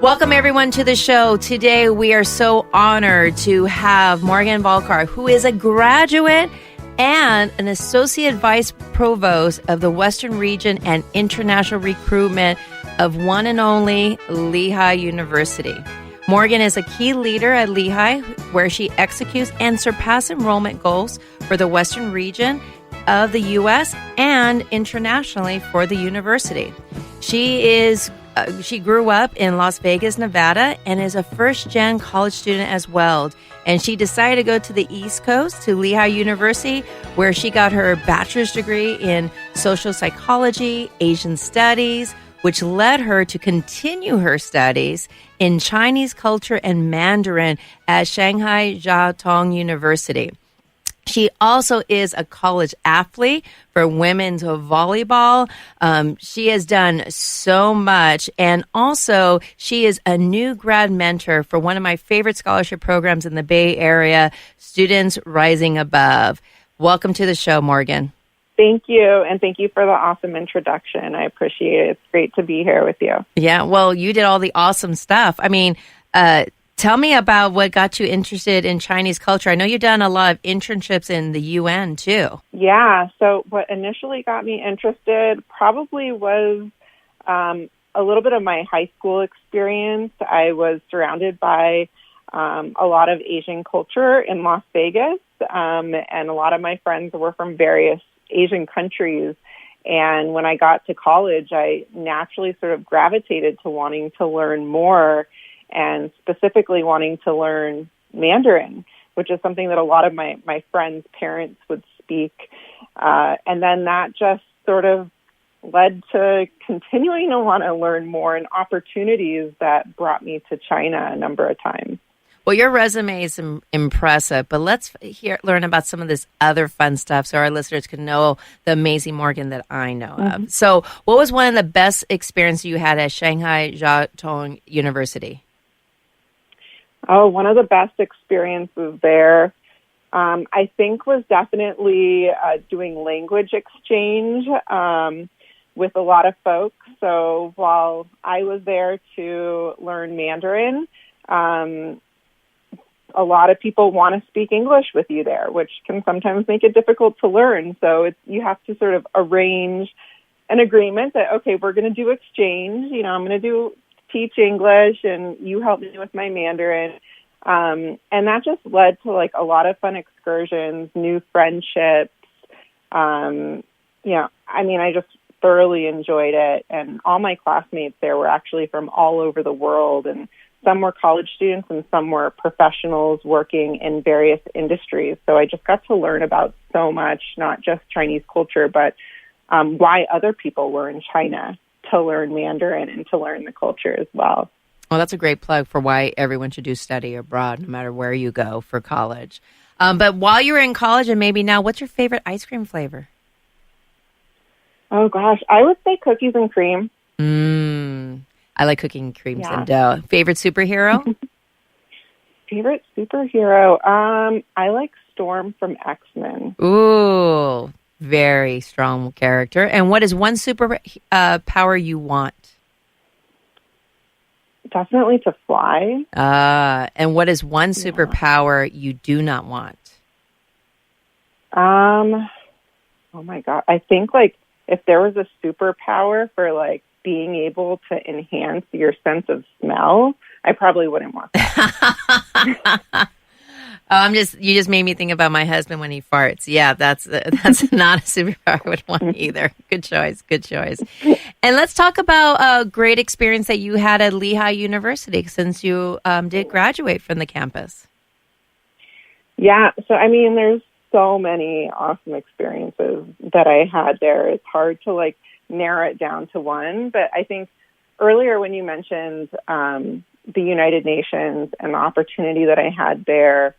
Welcome, everyone, to the show. Today, we are so honored to have Morgan Valkar, who is a graduate and an associate vice provost of the Western Region and International Recruitment of one and only Lehigh University. Morgan is a key leader at Lehigh, where she executes and surpasses enrollment goals for the Western Region of the U.S. and internationally for the university. She grew up in Las Vegas, Nevada, and is a first-gen college student as well. And she decided to go to the East Coast, to Lehigh University, where she got her bachelor's degree in social psychology, Asian studies, which led her to continue her studies in Chinese culture and Mandarin at Shanghai Jiaotong University. She also is a college athlete for women's volleyball. She has done so much. And also, she is a new grad mentor for one of my favorite scholarship programs in the Bay Area, Students Rising Above. Welcome to the show, Morgan. Thank you. And thank you for the awesome introduction. I appreciate it. It's great to be here with you. Yeah, well, you did all the awesome stuff. I mean, tell me about what got you interested in Chinese culture. I know you've done a lot of internships in the UN, too. Yeah. So what initially got me interested probably was a little bit of my high school experience. I was surrounded by a lot of Asian culture in Las Vegas, and a lot of my friends were from various Asian countries. And when I got to college, I naturally sort of gravitated to wanting to learn more, and specifically wanting to learn Mandarin, which is something that a lot of my friends' parents would speak. And then that just sort of led to continuing to want to learn more, and opportunities that brought me to China a number of times. Well, your resume is impressive, but let's learn about some of this other fun stuff so our listeners can know the amazing Morgan that I know of. So what was one of the best experiences you had at Shanghai Jiaotong University? Oh, one of the best experiences there, I think, was definitely doing language exchange with a lot of folks. So while I was there to learn Mandarin, a lot of people want to speak English with you there, which can sometimes make it difficult to learn. So you have to sort of arrange an agreement that, okay, we're going to do exchange. You know, I'm going to teach English and you help me with my Mandarin. And that just led to like a lot of fun excursions, new friendships. I just thoroughly enjoyed it. And all my classmates there were actually from all over the world, and some were college students and some were professionals working in various industries. So I just got to learn about so much, not just Chinese culture, but why other people were in China to learn Mandarin and to learn the culture as well. Well, that's a great plug for why everyone should do study abroad, no matter where you go for college. But while you were in college and maybe now, what's your favorite ice cream flavor? Oh, gosh, I would say cookies and cream. I like cooking creams and dough. Favorite superhero? Favorite superhero? I like Storm from X-Men. Ooh, very strong character. And what is one super power you want? Definitely to fly. And what is one superpower you do not want? Oh my God. I think like if there was a superpower for like being able to enhance your sense of smell, I probably wouldn't want that. You just made me think about my husband when he farts. Yeah, that's not a superpower I would want either. Good choice. And let's talk about a great experience that you had at Lehigh University since you did graduate from the campus. Yeah, so I mean, there's so many awesome experiences that I had there. It's hard to like narrow it down to one, but I think earlier when you mentioned the United Nations and the opportunity that I had there,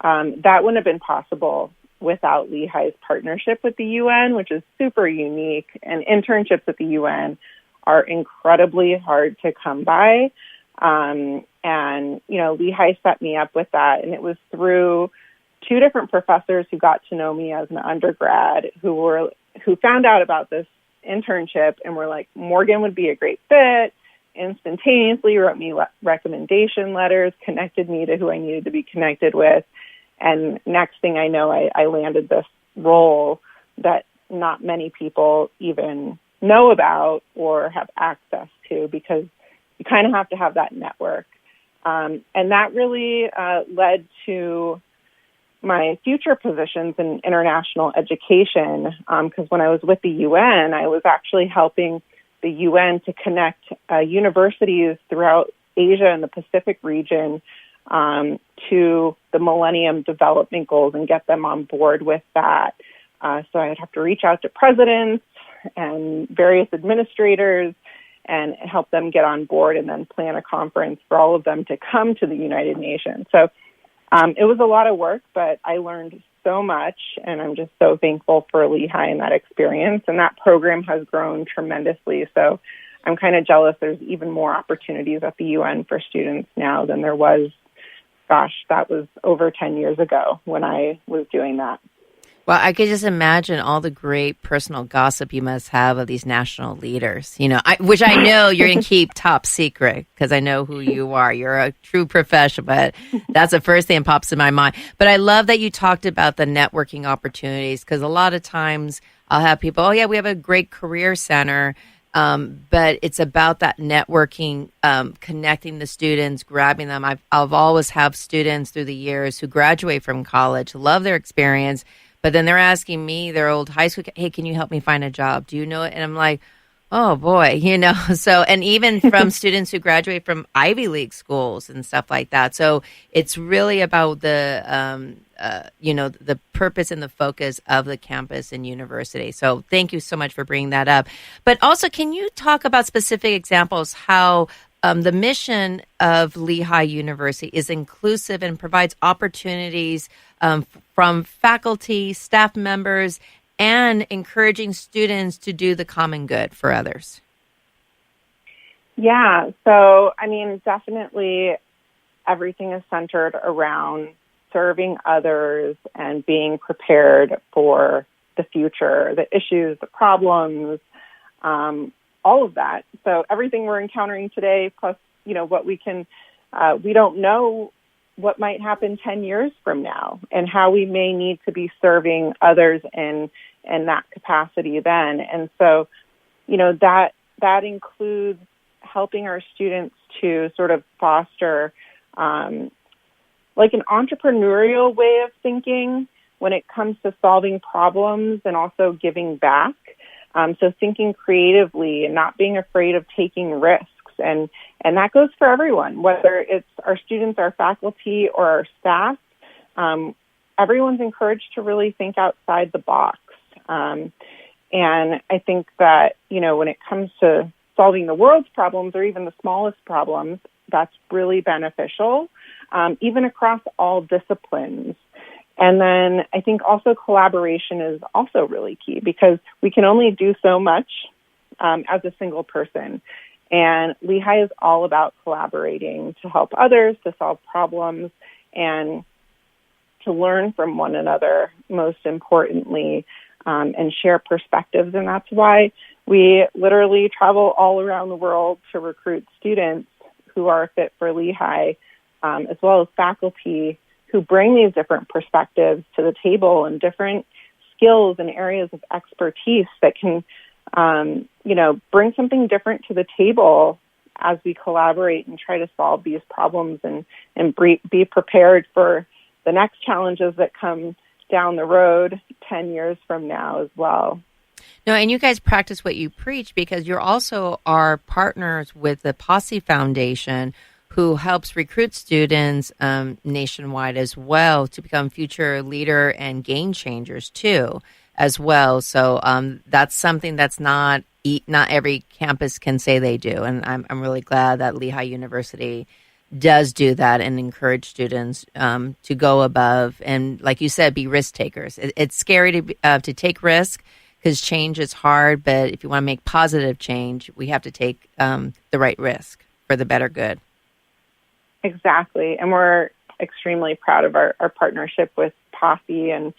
that wouldn't have been possible without Lehigh's partnership with the UN, which is super unique. And internships at the UN are incredibly hard to come by. And, you know, Lehigh set me up with that. And it was through two different professors who got to know me as an undergrad who found out about this internship and were like, Morgan would be a great fit. instantaneously wrote me recommendation letters, connected me to who I needed to be connected with. And next thing I know, I landed this role that not many people even know about or have access to, because you kind of have to have that network. And that really led to my future positions in international education, because when I was with the UN, I was actually helping the UN to connect universities throughout Asia and the Pacific region to the Millennium Development Goals and get them on board with that. So I'd have to reach out to presidents and various administrators and help them get on board and then plan a conference for all of them to come to the United Nations. So it was a lot of work, but I learned so much, and I'm just so thankful for Lehigh and that experience. And that program has grown tremendously. So I'm kind of jealous there's even more opportunities at the UN for students now than there was, that was over 10 years ago when I was doing that. Well, I could just imagine all the great personal gossip you must have of these national leaders, which I know you're going to keep top secret because I know who you are. You're a true professional, but that's the first thing that pops in my mind. But I love that you talked about the networking opportunities, because a lot of times I'll have people, we have a great career center, but it's about that networking, connecting the students, grabbing them. I've always have students through the years who graduate from college, love their experience, but then they're asking me, their old high school, hey, can you help me find a job? Do you know it? And I'm like, oh boy, so, and even from students who graduate from Ivy League schools and stuff like that. So it's really about the purpose and the focus of the campus and university. So thank you so much for bringing that up. But also, can you talk about specific examples how the mission of Lehigh University is inclusive and provides opportunities from faculty, staff members, and encouraging students to do the common good for others? Yeah, so, definitely everything is centered around serving others and being prepared for the future, the issues, the problems, all of that. So everything we're encountering today, plus, what we don't know what might happen 10 years from now and how we may need to be serving others in that capacity then. And so, that includes helping our students to sort of foster like an entrepreneurial way of thinking when it comes to solving problems and also giving back. So thinking creatively and not being afraid of taking risks. And that goes for everyone, whether it's our students, our faculty, or our staff. Everyone's encouraged to really think outside the box. And I think that, when it comes to solving the world's problems or even the smallest problems, that's really beneficial, even across all disciplines. And then I think also collaboration is also really key, because we can only do so much as a single person. And Lehigh is all about collaborating to help others, to solve problems, and to learn from one another, most importantly, and share perspectives. And that's why we literally travel all around the world to recruit students who are fit for Lehigh, as well as faculty who bring these different perspectives to the table and different skills and areas of expertise that can bring something different to the table as we collaborate and try to solve these problems and be prepared for the next challenges that come down the road 10 years from now as well. No, and you guys practice what you preach, because you're also our partners with the Posse Foundation, who helps recruit students nationwide as well to become future leader and game changers too, as well. So that's something that's not every campus can say they do, and I'm really glad that Lehigh University does do that and encourage students to go above and, like you said, be risk takers. It's scary to take risk because change is hard, but if you want to make positive change, we have to take the right risk for the better good. Exactly, and we're extremely proud of our partnership with Posse, and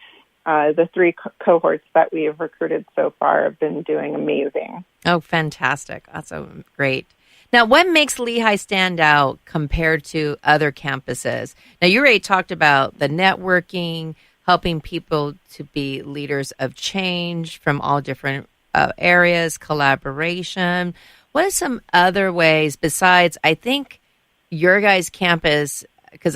the three cohorts that we have recruited so far have been doing amazing. Oh, fantastic. That's so great. Now, what makes Lehigh stand out compared to other campuses? Now, you already talked about the networking, helping people to be leaders of change from all different areas, collaboration. What are some other ways besides, I think, your guys' campus, because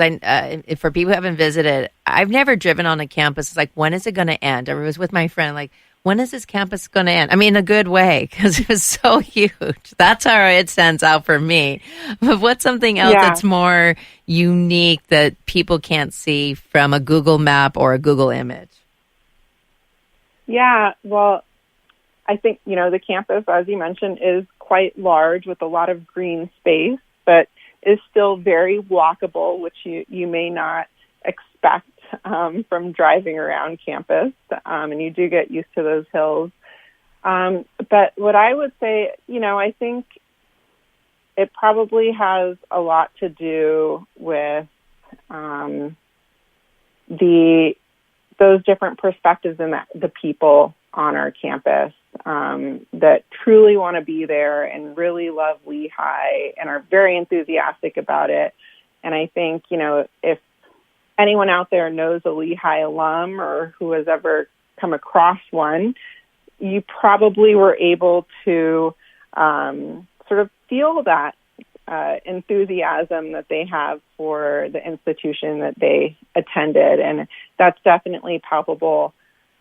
for people who haven't visited, I've never driven on a campus. It's like, when is it going to end? I was with my friend, like, when is this campus going to end? I mean, in a good way, because it was so huge. That's how it stands out for me. But what's something else that's more unique that people can't see from a Google map or a Google image? Yeah, well, I think, the campus, as you mentioned, is quite large with a lot of green space, but is still very walkable, which you may not expect from driving around campus, and you do get used to those hills. But what I would say, I think it probably has a lot to do with those different perspectives and the people on our campus that truly want to be there and really love Lehigh and are very enthusiastic about it. And I think, if anyone out there knows a Lehigh alum or who has ever come across one, you probably were able to sort of feel that enthusiasm that they have for the institution that they attended. And that's definitely palpable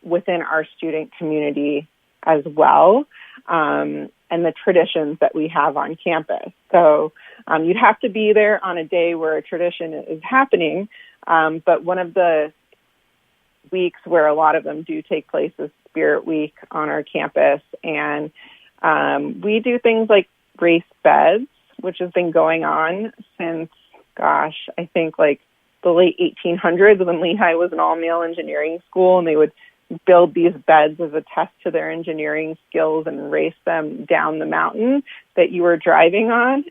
within our student community as well, and the traditions that we have on campus. So you'd have to be there on a day where a tradition is happening, but one of the weeks where a lot of them do take place is Spirit Week on our campus, and we do things like race beds, which has been going on since, I think like the late 1800s when Lehigh was an all-male engineering school, and they would build these beds as a test to their engineering skills and race them down the mountain that you were driving on.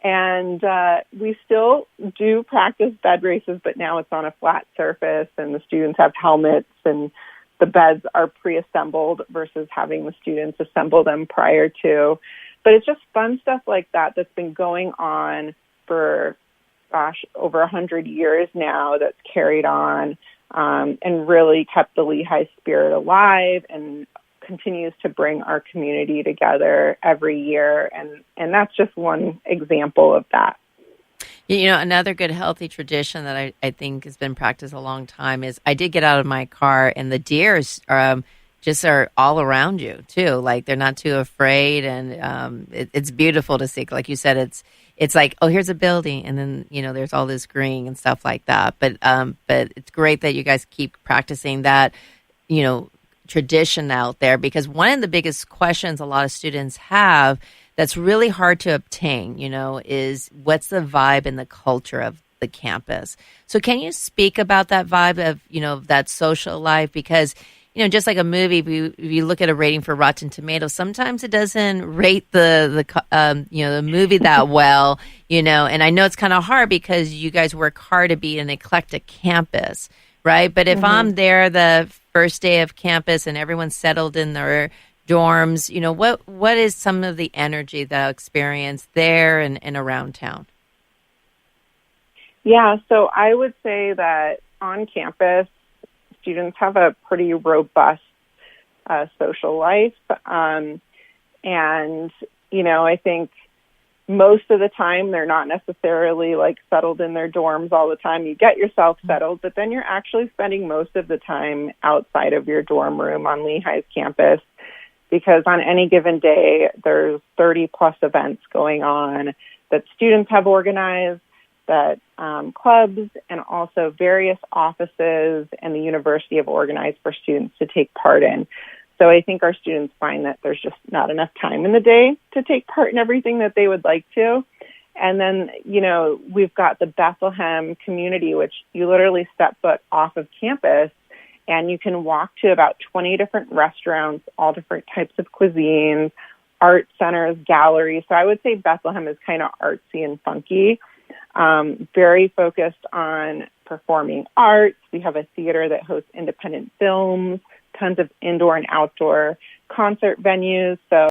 And we still do practice bed races, but now it's on a flat surface, and the students have helmets, and the beds are pre-assembled versus having the students assemble them prior to. But it's just fun stuff like that that's been going on for, over 100 years now, that's carried on and really kept the Lehigh spirit alive and continues to bring our community together every year. And that's just one example of that. Another good healthy tradition that I think has been practiced a long time is I did get out of my car, and the deers just are all around you too. Like, they're not too afraid, and it's beautiful to see. Like you said, it's like, oh, here's a building, and then there's all this green and stuff like that. But it's great that you guys keep practicing that tradition out there, because one of the biggest questions a lot of students have that's really hard to obtain, is what's the vibe and the culture of the campus. So can you speak about that vibe of that social life? Because just like a movie, if you look at a rating for Rotten Tomatoes, sometimes it doesn't rate the movie that well, and I know it's kind of hard because you guys work hard to be an eclectic campus, right? But if I'm there the first day of campus and everyone's settled in their dorms, what is some of the energy that I'll experience there and around town? Yeah, so I would say that on campus, students have a pretty robust social life. And, I think most of the time they're not necessarily like settled in their dorms all the time. You get yourself settled, but then you're actually spending most of the time outside of your dorm room on Lehigh's campus, because on any given day, there's 30 plus events going on that students have organized, that clubs and also various offices and the university have organized for students to take part in. So I think our students find that there's just not enough time in the day to take part in everything that they would like to. And then, we've got the Bethlehem community, which you literally step foot off of campus and you can walk to about 20 different restaurants, all different types of cuisines, art centers, galleries. So I would say Bethlehem is kind of artsy and funky. Very focused on performing arts. We have a theater that hosts independent films, tons of indoor and outdoor concert venues. So